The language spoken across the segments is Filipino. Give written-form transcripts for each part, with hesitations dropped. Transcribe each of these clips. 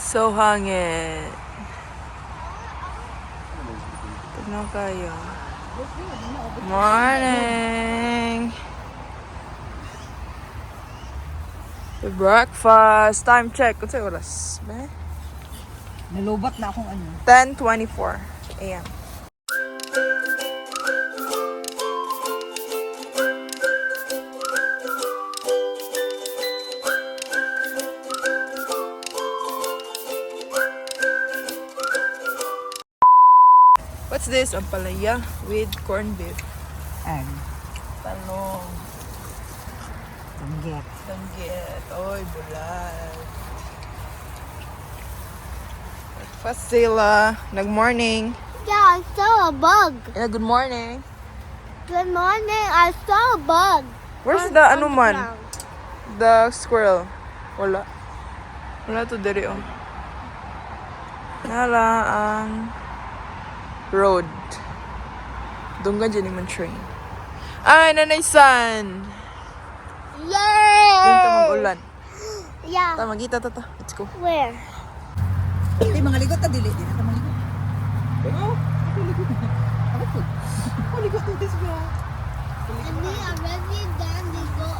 So hangin. Tignan kayo. Morning! The breakfast. Time check. Kung sa'yo oras? Ba? Nalubat na akong ano. 10:24 a.m. What's this? Ampalaya with corned beef. Ay, Talong. tanggit. Danggit. Oy, bulat. Breakfast sila. Nag-morning. Yeah, I saw a bug. Yeah, good morning. Good morning. I saw a bug. Where's on- the on ano the man? ground. The squirrel. Wala. Wala to diri oh. Nala ang road. Dunggan dyan yung train. Ay, nanay san! Dito Yay! mag-ulan. Yeah. Tama, kita tata. Let's go. Where? Hindi, mga ligot na dili. Dili na mga ligot. Oh, ako ligot. Ako po. Ako ligot to this bro. And we already done the go.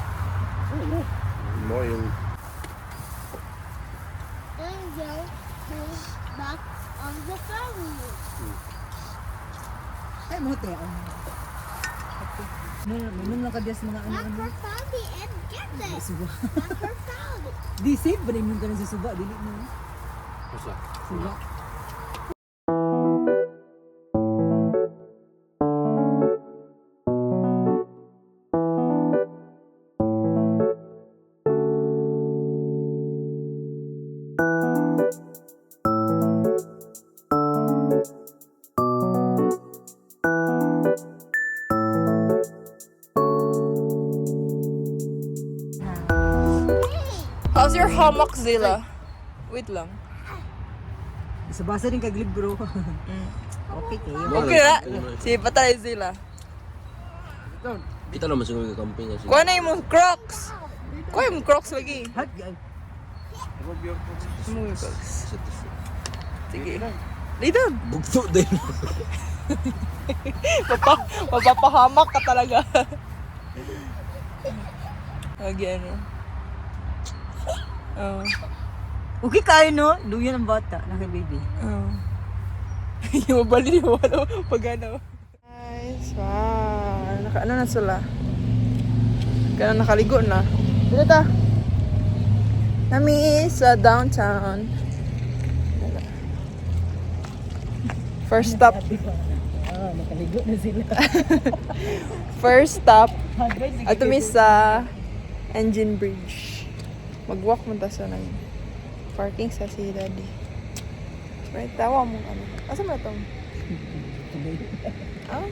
Mo yung And go to back on the family. Ay, mo te. Minum lang ka diya sa mga Back ano-ano. for family and get it. Suba. Back for family. Di safe ba na ka na sa suba? Dili mo. usa. Suba. How's your hammock, Zilla? Wait lang. Sa basa din kag libro. Okay kayo. Okay na. Sige, patay Zilla. Kita naman siguro yung camping kasi. Kuha na yung Crocs. Kuha yung Crocs lagi. Hag ay. Ano yung Crocs? Sige. Dito. Bugto din. Mapapahamak ka talaga. Again. Oh. Okay kayo no? Duyan ang bata. Naka baby. Oh. Yung mabali mo ano pag ano. Nice. Wow. Ano na sila? Kaya nakaligo na. Dito ta. Nami sa downtown. First stop. Ah, nakaligo na sila. First stop. Ato mi sa Engine Bridge. Mag-walk mo ta sa parking sa si Daddy. Right, tawa mo ano. Asa mo na tong? Ah?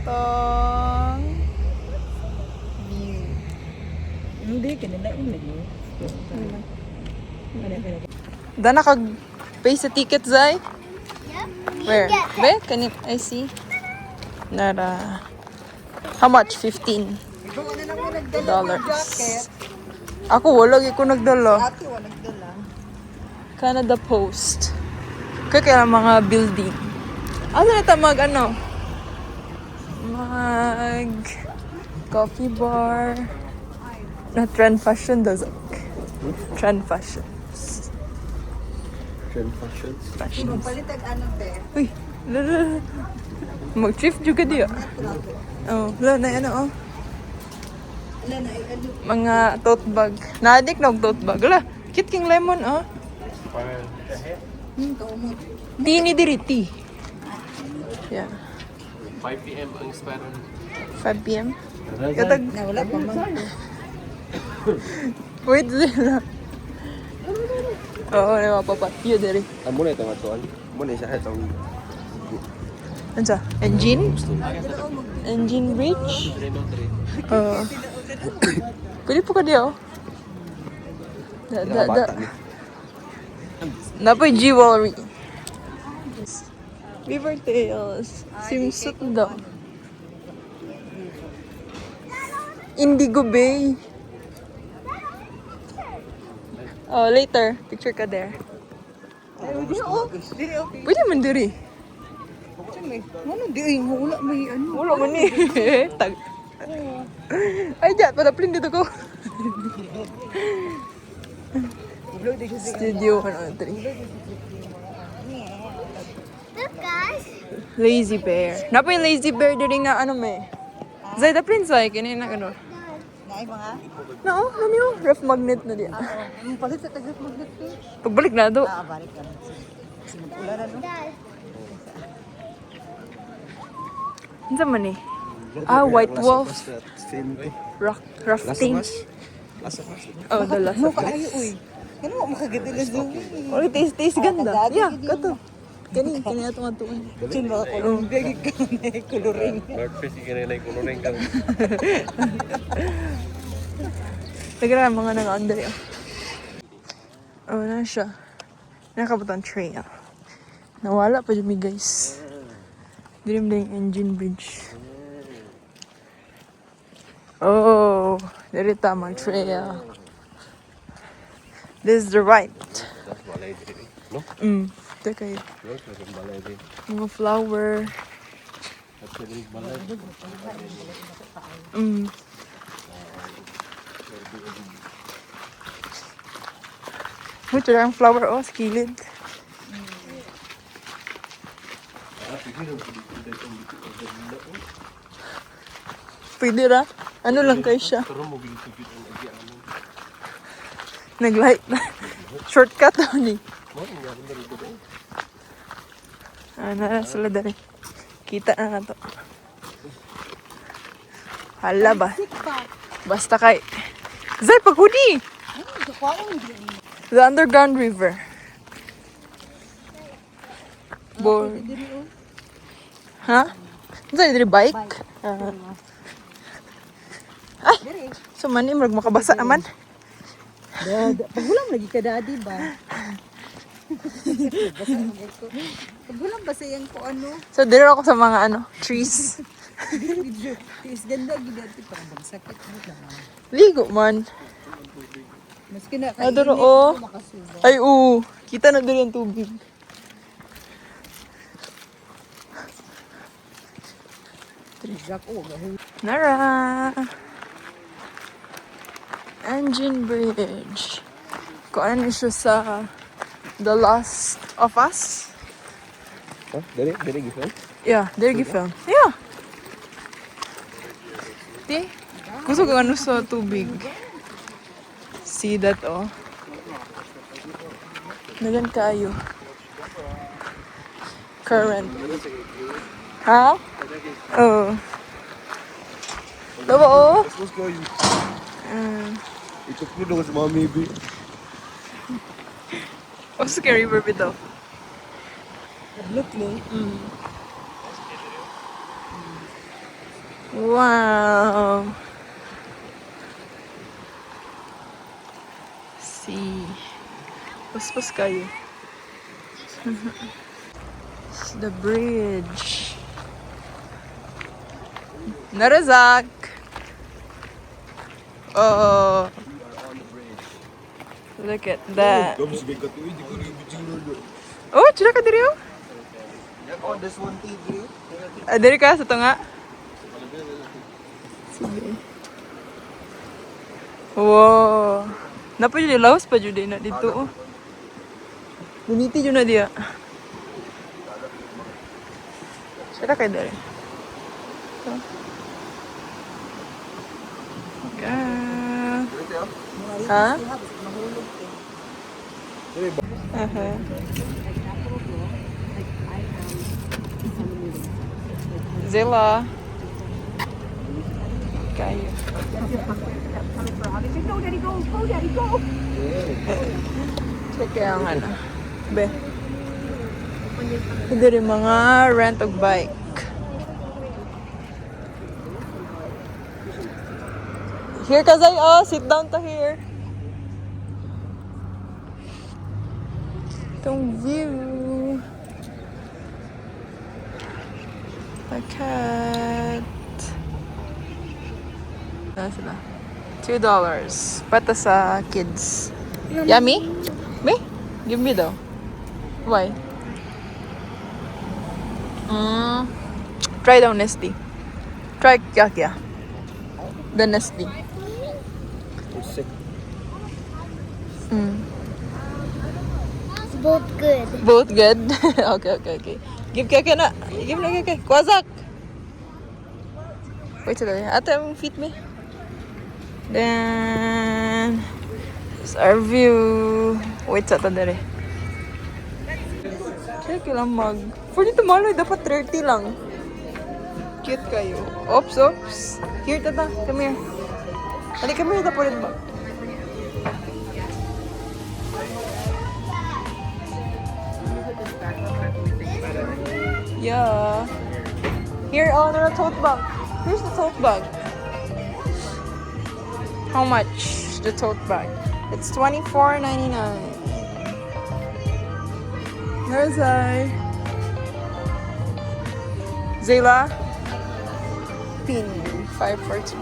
Tong view. Hindi, kanila yun lagi. Da nakag-pay sa ticket, Zay? Yep. Where? Be? Can I see? Nara. How much? $15. Ikaw ano lang mo nagdala ng jacket. Ako, wala ko nagdala. Ate, wala nagdala. Canada Post. Kaya mga building. Asa na ta mag ano? Mag coffee bar. Na trend fashion does it. Trend fashion. Trend fashions. Fashion. Palitag ano te? Uy, lala. Mag-thrift juga diya. Oh, wala na ano oh. Ala na ay ano. Mga tote bag. Naadik na og tote bag. Wala, cute king lemon oh. Kaumot. Di ni diriti. Yeah. 5 PM ang expire. 5 p.m. Katag, Na wala pa man. wait sila. Oo, na mapapat. Yun, diri. Amo na itong atuan. Mo na isa itong Ano sa? Engine? Engine Bridge? Oo. Kuli po ka diyo. Napoy jewelry. River Tales. Swimsuit daw. Indigo Bay. Oh, later. Picture ka there. Pwede man diri. Ano di ay wala may ano. Wala man ni. Tag. Ay, ja, padaplin dito ko. Studio, ano, 3. Look, guys. Lazy bear. Napa yung lazy bear diri nga, ano, may. Zay, daplin sa'y, kinina, ano. Naay mga. No, ano yung ref magnet na diyan. Ang palit sa tagat magnet ko. Pagbalik na do. Balik ka. Simula no. Dad. Ano sa man eh? Ah, White Wolf. Rafting. Lasa pas. Oh, the last Mo of ka us. ayo uy. Ano mo makagadala zoom. Oh, taste ganda. Yeah, kato. Kani ato nga tuon. Chin mga kulong bigig ka na coloring. Breakfast yung kanina yung kunuring kang. Tagra mga nag-under yun. Oh, na siya. Nakabutang trail. Nawala pa dyan mi guys. Dilim na yung engine bridge. Oh, dari tamang trail. This is the right. That's balay din. No? Teka yun. No, that's balay din. Mga flower. That's yung balay. Ito lang flower oh, sa kilid. Pwede ra. Ano lang kayo siya? Pero mo bigit ang agyan. Nag-light na. Shortcut daw ni. Mo, ang yakin na rito din. Ano sila dali. Kita na to. Hala ba? Basta kay. Zay, paghudi! The underground river. Board. Ha? Zay, diri bike? Ay! So mani, makabasa naman. Pagulang lagi ka daddy ba? Pagulang ba sayang ko ano? So, dito ako sa mga ano, trees. Is ganda gidati para bang sakit mo lang. Ligo man. Maski na Ay, duro, oh. Ay, oo. Kita na doon yung tubig. Nara! Engine Bridge. Kung ano siya sa The Last of Us. Ha? Dari gifan? Yeah, there you film. Yeah. Di, gusto ko ano sa tubig. See that, oh. Nagan kayo. Current. Ha? Oh. Diba, oh? Let's go you. Ito po doon sa mga maybe. Oh, scary river daw. Look no. Wow. See. Puspos kayo. It's the bridge. Narazak. Oh. Look at that. Oh, chila ka diri oh. Oh, this one TV. Diri ka sa to nga. Sige. Wow. Napa jud laos pa jud na dito oh. Buniti jud na dia. Sira kay diri. Ha? Zilla. Kayo. Check ang ano. Be. Hindi rin mga rent og bike. Here ka Zay, oh, sit down to here. Itong view. A cat. Ano sila? $2. Pata sa kids. Yummy? Me? Give me though. Why? Try daw Nestle. Try Kya. The Nestle. Sick. It's both good. Both good? Okay. Give Kya na. Give na Kya. Kwazak! Wait a minute. Ate, feed me. Then, this our view. Wait sa tadere. Check lang mag. For dito maloy, dapat 30 lang. Cute kayo. Oops. Here, tata. Come here. Hali, come here. Tapulit ba? Yeah. Here, oh, no, tote bag. Here's the tote bag. How much? The tote bag. It's $24.99. There's Zayla. Pin 542.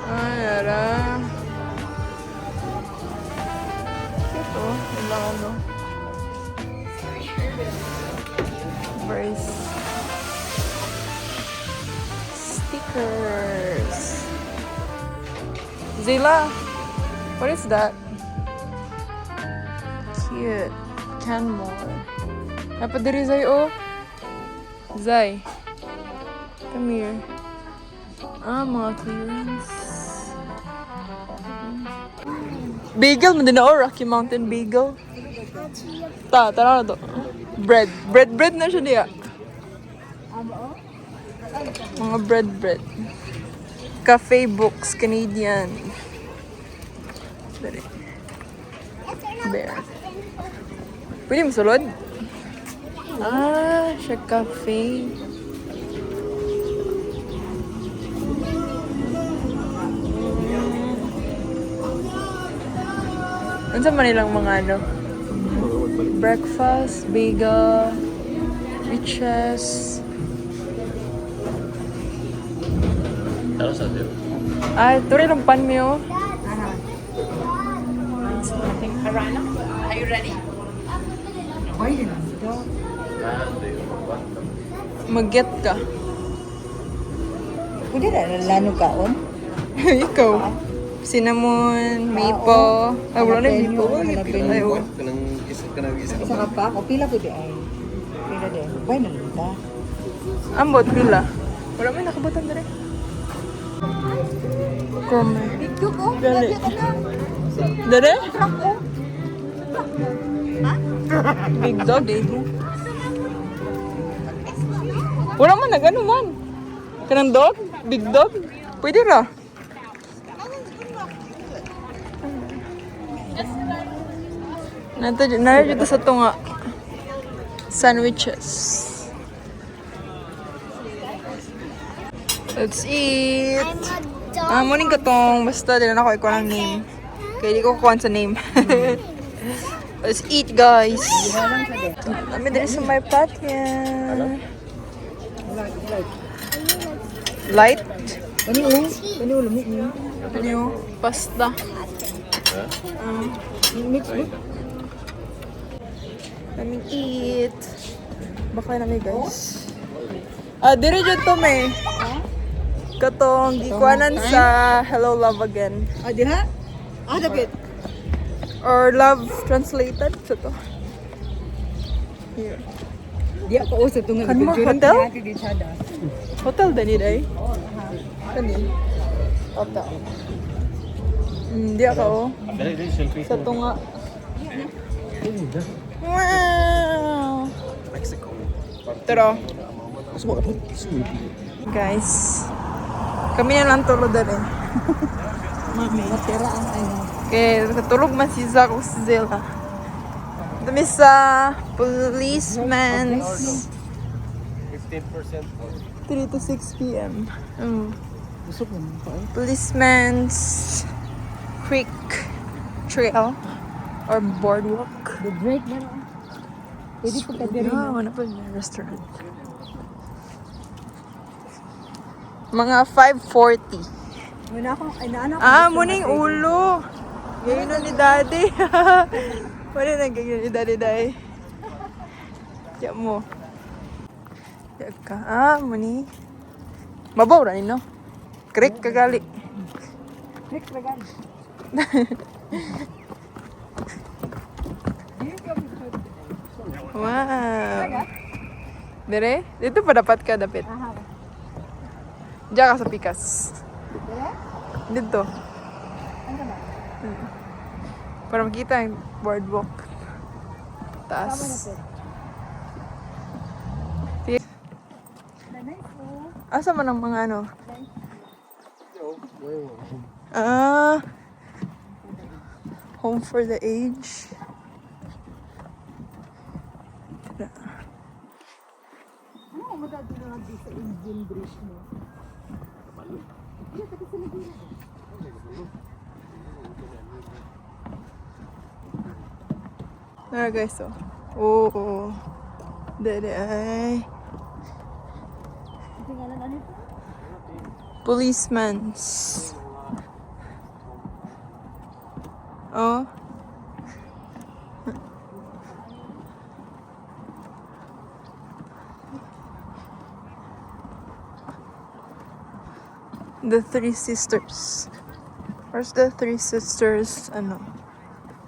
Ayara. Ito, ilang ano. Brace. Stickers. Zayla, what is that? Cute. Canmore. Napadiri Zay, oh. Zay. Come here. Mga clearance. Bagel, man din na, oh. Rocky Mountain Bagel. Tara na to. Bread na siya niya. Mga bread. Cafe books, Canadian. Bear. Pwede masulod? Siya cafe. Ano sa Manilang mga ano? Breakfast, bagel, riches. Turi lang pan mo. Arana, are you ready? Why did Mag-get ka. Pwede na lano kaon? Ikaw. Cinnamon, maple. Ay, wala na yung maple. Ay, wala. Isa ka pa ako, pila pwede ay. Pila din. Why na luta? Ambot, pila. Wala may nakabutan na rin. Come. Dito ko, Dali. lagi ka na. Dere? Truck ko. Big dog, eh. Wala man, nag-ano man. Kanang dog? Big dog? Pwede ra. Nara dito sa tunga. Sandwiches. Let's eat. I'm a dog. Muning ka tong. Basta, din na ako ikaw ng name. Kaya di ko kukuhan sa name. Let's eat, guys. Kami din sa my patya. Light? Ano lamig niyo? Ano? Pasta. Mix mo? Kami eat. Baka na guys. Dire dyan to may. Katong gikuanan sa Hello Love Again. Diha? Dapat. Or Love Translated. So to. Here. Di ako usap itong Canmore Hotel? Hotel din day. Kani. Hotel. Di ako. Sa tunga. Wow! Mexico. Tara. Guys. Kami na lang tulog din eh. Mami, matira ang ano. Okay, katulog man si Zach o si Zilla. Dami sa policeman's 15% 3 to 6 p.m. Gusto ko mo pa eh. Policeman's Creek Trail or Boardwalk. The break na lang. Pwede po ka din. Yeah, wala pa yung restaurant. Mga 5:40. Wala akong, ay naano ko. Muning ulo. Ngayon na ni Daddy. Wala na ganyan ni Daddy Day. Tiyak mo. Tiyak ka. Muni. Mabaw ra no? Krik kagali. Next lagan. Wow. Dire? Dito pa dapat ka dapit. Diyan ka sa pikas. Dito. Para makita yung boardwalk. Taas. Sige. Asa man ang mga ano? Home for the age. Ano mo dati na di sa Indian bridge mo? Tara guys, oh. Oo. Dede ay. Policeman's. Oh. The Three Sisters. Where's the Three Sisters? Ano?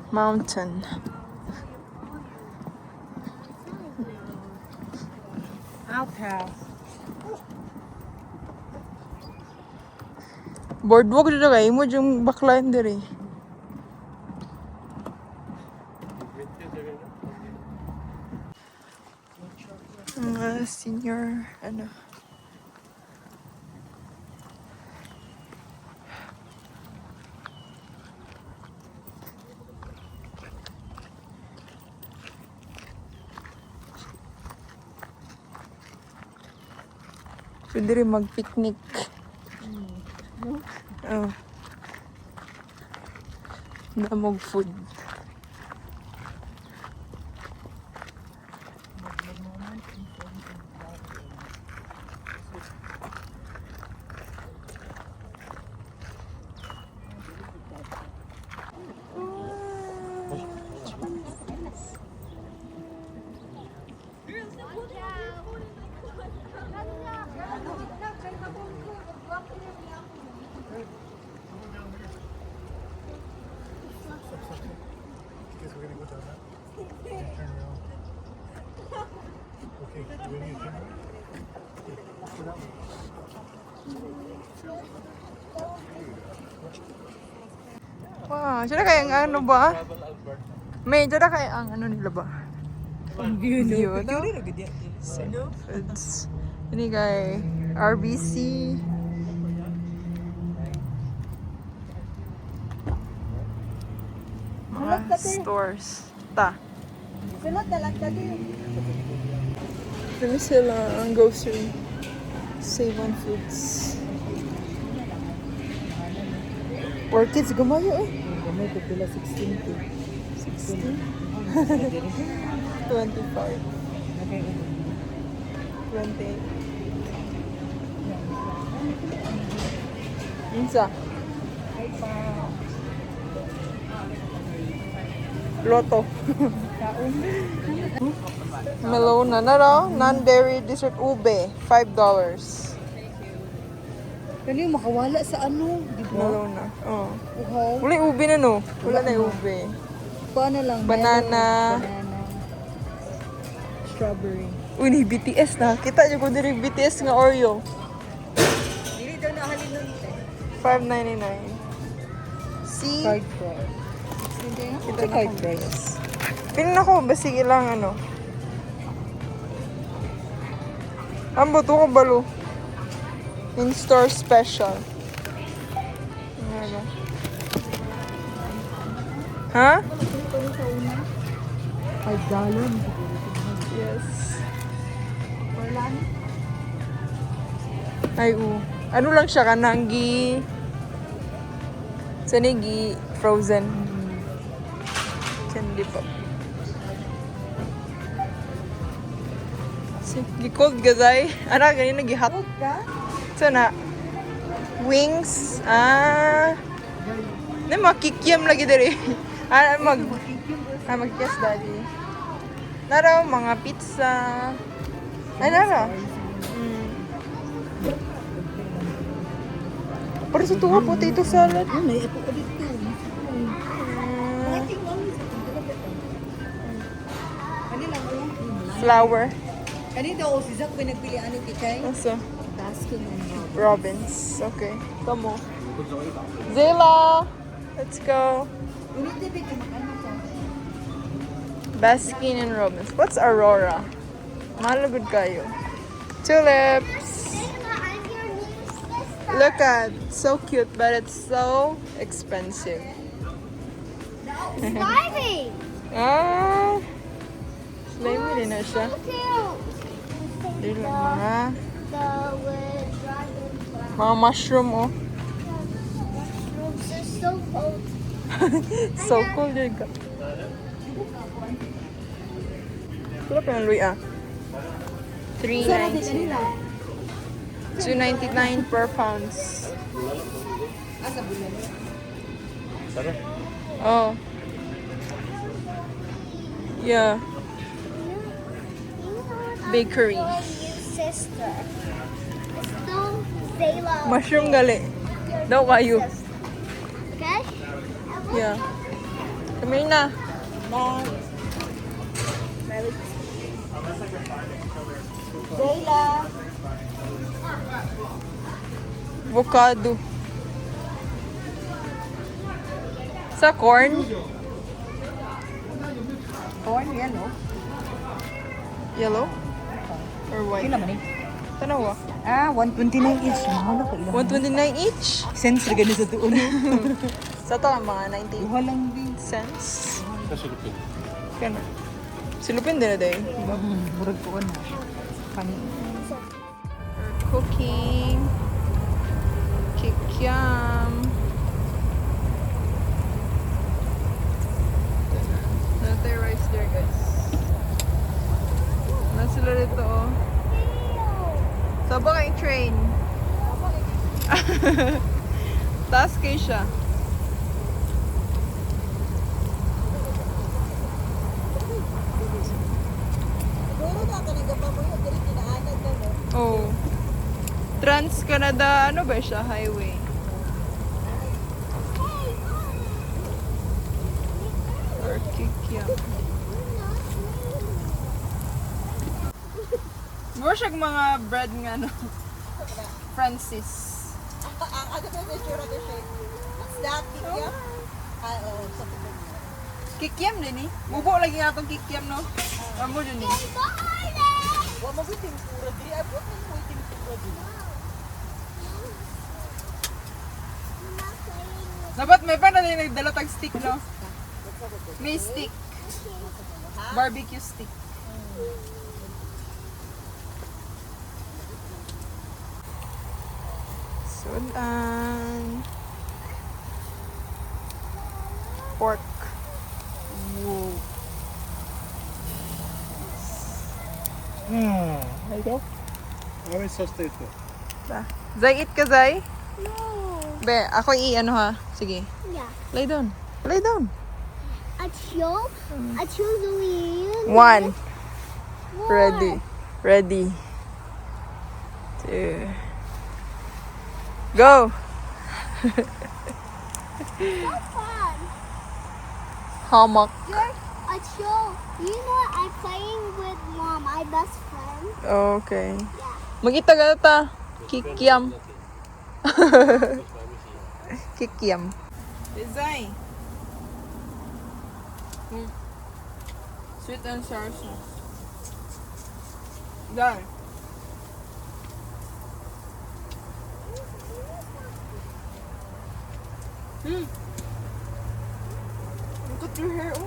Mountain. Outhouse. Boardwalk dito kayo mo yung backline diri. Mga senior, ano. Pwede rin mag-picnic. Oh. Damog food. Wow, siya kaya ang ano ba? May siya kaya ang ano nila ba? Ang view View, no. no? Foods. Ini kay RBC. Mga stores. Ta. Sunod na lang dati. Dami sila ang grocery. Save on foods. Orchids, gumayo eh. Gamay ko pila 16 to 16? 25. 28. Insa? Loto. Melona na raw. Non-dairy dessert ube. $5. Kani makawala sa ano, di ba? Melona. Oh. Uhaw. Wala yung ube na no. Wala na yung ube. Paano lang? Banana. Banana. Strawberry. Uy, ni BTS na. Kita nyo ko din yung BTS nga Oreo. Dili daw na halin nun. $5.99. See? Card price. Kita Ito na card kung price. Pinan ako, basta lang ano. Ang buto ko balo. In-store special. Ano ba? Ha? $5. Yes. Ay, ano lang siya kanang sanigi frozen. Candy pop. Gi-cold gazay. Ana ganyan nag-hot. So na wings. Na makikiam lagi diri. Mag-kiss daddy. Naraw, mga pizza. Ay, naraw. Pero sa tuwa, potato salad. Ano, ito ko dito. Kanila ko lang. Flour. Kanina ako si Zach, pinagpili ano kikay? Asa? Baskin and Robbins. Okay. Come on. Zayla! Let's go. Unit ka makano ka. Baskin and Robbins. What's Aurora? Malagod kayo. Tulips. I'm your new sister. Look at, so cute, but it's so expensive. Driving. Ah, slimy din na siya. So cute. Dili lang mga, The with driving. mga mushroom, oh. Mushrooms are so cold. So cool din ka. Kula pa yung Louis, ah. $3.90. $2.99 per pounds. Asa bulan. Sana? Oh. Yeah. Bakery. Your new sister. It's so Zayla. Mushroom gali. Daw kayo. Okay? Yeah. Kami na. Zayla. Avocado. Sa corn. Corn yan, no? Yellow? Or white? Kila man eh. Tanawa. Ah, 129 each. Mahal ko ilang. 129 each? Cents rin ganun sa tuon. Sa to mga 90 Duha lang din. cents. Sa silupin. Kano? Silupin din na day. Murag ko na. Kani. We're cooking. Kikiam. Nata yung rice there, guys. Nasa sila dito, oh. Saba kayong train. Taas kayo siya. Siguro na ka nagapa mo yun. Dili kinaanad na, no? Oh. Trans-Canada, ano ba siya? Highway. Or Kikiam. Mura siyang mga bread nga, no? Francis. Ang ano ba yung sure na siya? What's that? Kikya? Ah, oo. Sa tuon. Kikiam din eh. Bubo lagi nga itong kikiam, no? Or mo dun eh. Wa mo yung tempura. Dili abot mo yung tempura din. Dapat may pa na din nagdala tag stick, no? May stick. Barbecue stick. Sudan. Pork. Whoa. Aí então? Agora é só ito. Zay, eat ka, Zay? No. Be, ako i-ano ha. Sige. Yeah. Lay down. Lay down. I choose the wheel. One. Ready. Ready. Two. Go. So fun. Hammock. You know what? I'm playing with mom, my best friend. Okay. Yeah. Magita ka ta. Kikiam. Kikiam. Zay. Sweet and sour sauce. Done. Look at your hair, oh.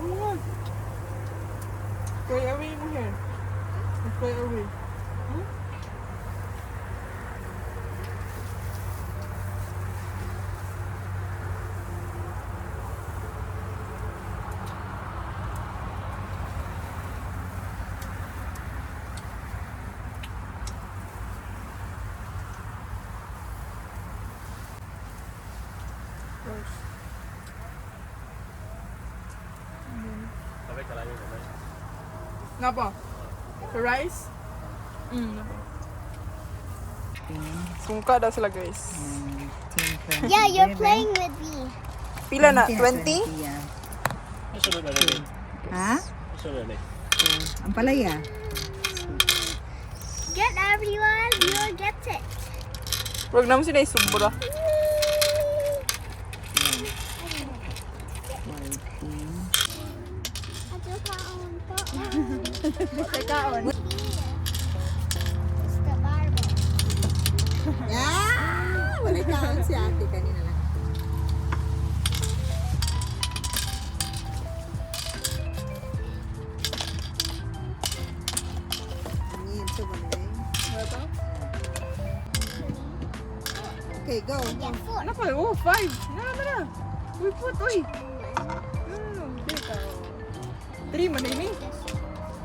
Oh my God. Play away mo hair. Play away. Napa? The rice? Napa. Sungka daw sila guys. Yeah, you're playing with me. Pila na? 20? Yeah. Ha? Ang palaya. Get everyone, you'll get it. Huwag naman sila isubra. Kaon. It's the marble. Yeah! Wala kaon si ate kanina lang. Okay, go. Get four. Ano pa? Oh, 5. Na. Uy, put, uy. No. Dito. 3 man ini.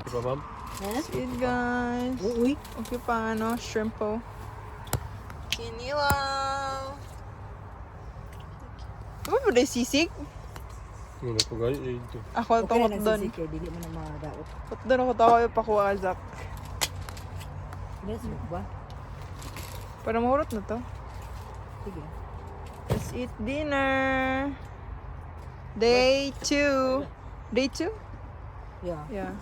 Diba, ma'am? That's it, guys. Uy. Okay pa, shrimp po. Kinilaw. Ano ba ba sisig? Ano po guys? Ito. Ako ito, Okay na hotdon. nagsisik eh, dili mo na mga daot. Hotdon ako tawa yung pakuha Zak. Ano sumuk ba? Para mahurot na to. Sige. Let's eat dinner. Day 2. Day 2? Yeah. Yeah.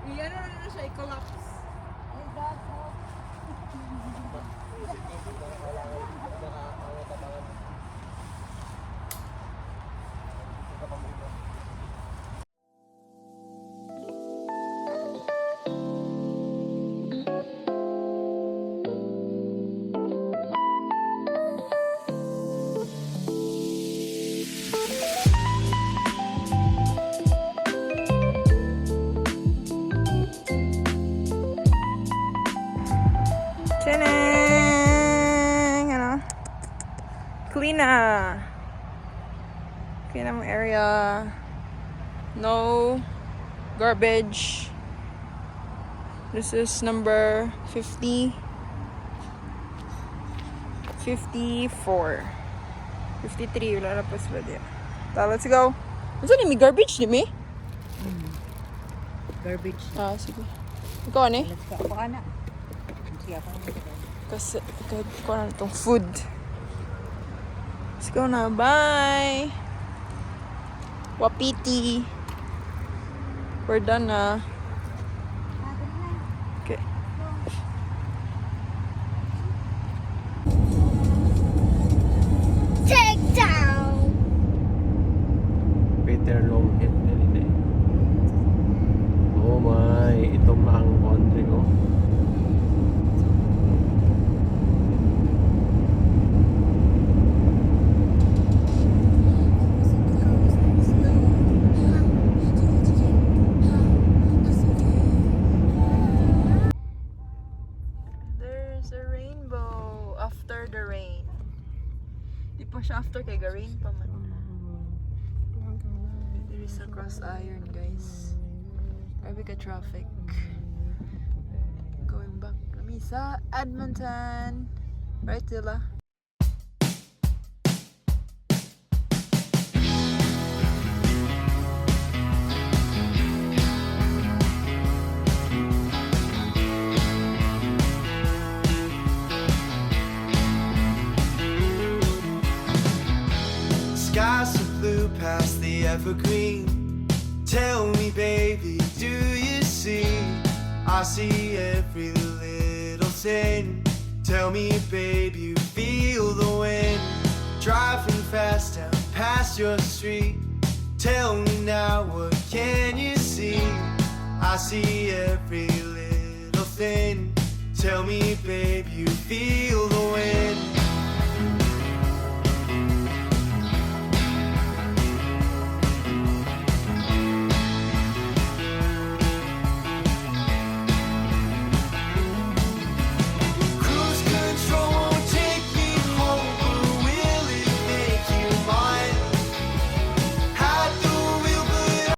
Iyan na siya, i-collapse. Chineng! Ano? Clean na. Clean ang area. No garbage. This is number 50. 54. 53. Wala na pa sila dyan. Let's go. Saan yung may garbage di mi? Garbage. Ah, sige. Ikaw ano eh? Let's go. Baka na. Sige ako. Kasi kahit ko na itong food. Let's go na. Bye! Wapiti. We're done na. Okay. Take down. Peter Longhead na rin eh. Oh my, itong ang country ko. There's a rainbow after the rain. Di pa siya after kay rain pa man. Diri sa Cross Iron, guys. Grabe ka traffic. Going back kami sa Edmonton. Right, Dila? Skies are blue past the evergreen. Tell me, baby, do you see? I see every little thing. Tell me, babe, you feel the wind driving fast down past your street. Tell me now, what can you see? I see every little thing. Tell me, babe, you feel the wind.